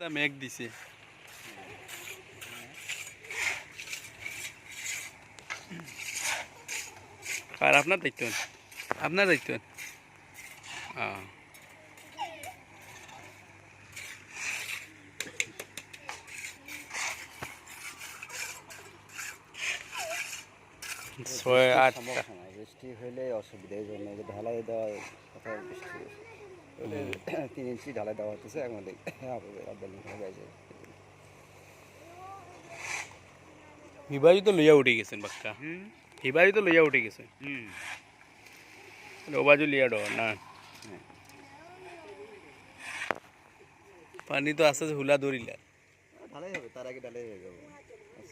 মেঘ দিছে আর আপনার দায়িত্ব ছয় আটটা বৃষ্টি হলে অসুবিধা এই জন্য ঢালাই দেওয়া কথা বৃষ্টি 3 ইঞ্চি ঢালাই দেওয়া হতেছে আমাদের হিবারি তো লইয়া উঠে গেছেন বাক্কা হিবারি তো লইয়া উঠে গেছে ওবাজু লিয়া ডর না পানি তো আস্তে আস্তে হুলা ধরিলা ঢালাই হবে তার আগে ঢালাই হয়ে যাবে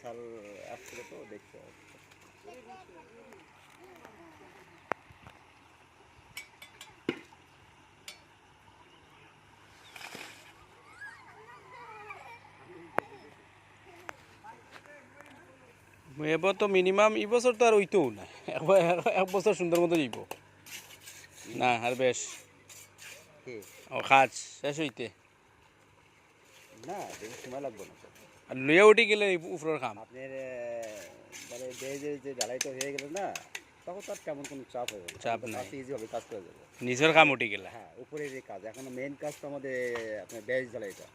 সাল আসলে তো দেখতে হবে এবার তো মিনিমাম এই বছর তো আর ওইতেও না এক বছর সুন্দর মতো যাইব না আর বেশ ও কাজ শেষ হইতে না বেশি সময় লাগবে না আর লইয়া উঠে গেলে উপরের কাম আপনার মানে বেজের যে ঢালাইটা হয়ে গেল না তখন তার তেমন কোনো চাপ হবে না চাপ নাই ইজিভাবে কাজ করে যাবে নিজের কাম উঠে গেলে হ্যাঁ উপরের যে কাজ এখন মেন কাজ তো আমাদের আপনার বেজ ঢালাইটা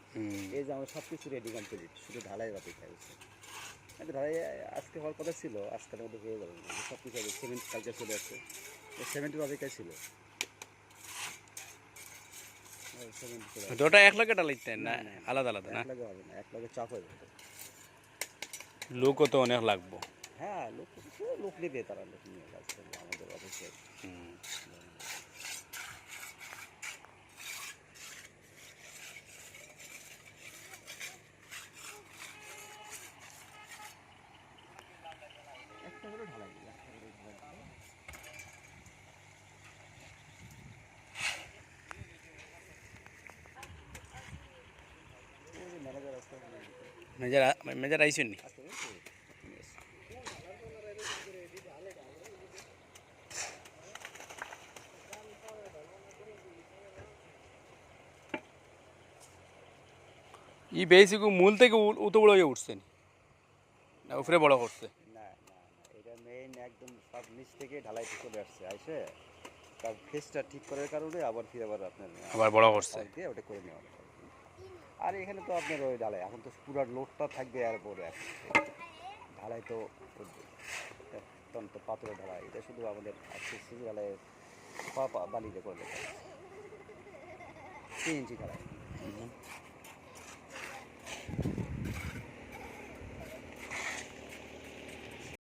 এই যে আমার সব কিছু রেডি কমপ্লিট শুধু ঢালাই বাকি থাকছে ঢালাই আজকে হওয়ার কথা ছিল আজকের মধ্যে হয়ে যাবে সব কিছু সিমেন্ট কালচার চলে আসছে সিমেন্টের অপেক্ষায় ছিল ওটা এক লাখে ডালাইতেন না আলাদা আলাদা না এক লাখে হবে না এক লাখে চাপ হয়ে যাবে লোকও তো অনেক লাগবো হ্যাঁ লোক নেবে তারা লোক নিয়ে কাজ করবে আমাদের অফিসে একটা করে ঢালাই মেজার আইসেন নি ই বেসিক মূল থেকে উতো বড় হয়ে উঠছেন না উপরে বড় করছে না এটা মেইন একদম সব নিচ থেকে ঢালাইতে চলে আসছে আইসে তার ফেসটা ঠিক করার কারণে আবার আপনার আবার বড় করছে দিয়ে ওটা করে নেওয়া আর এখানে তো আপনার ওই ঢালাই এখন তো পুরো লোডটা থাকবে আর পরে ঢালাই তো অত্যন্ত পাথরের ঢালাই এটা শুধু আমাদের সিসি ঢালাই বালিতে করলে 3 ইঞ্চি ঢালাই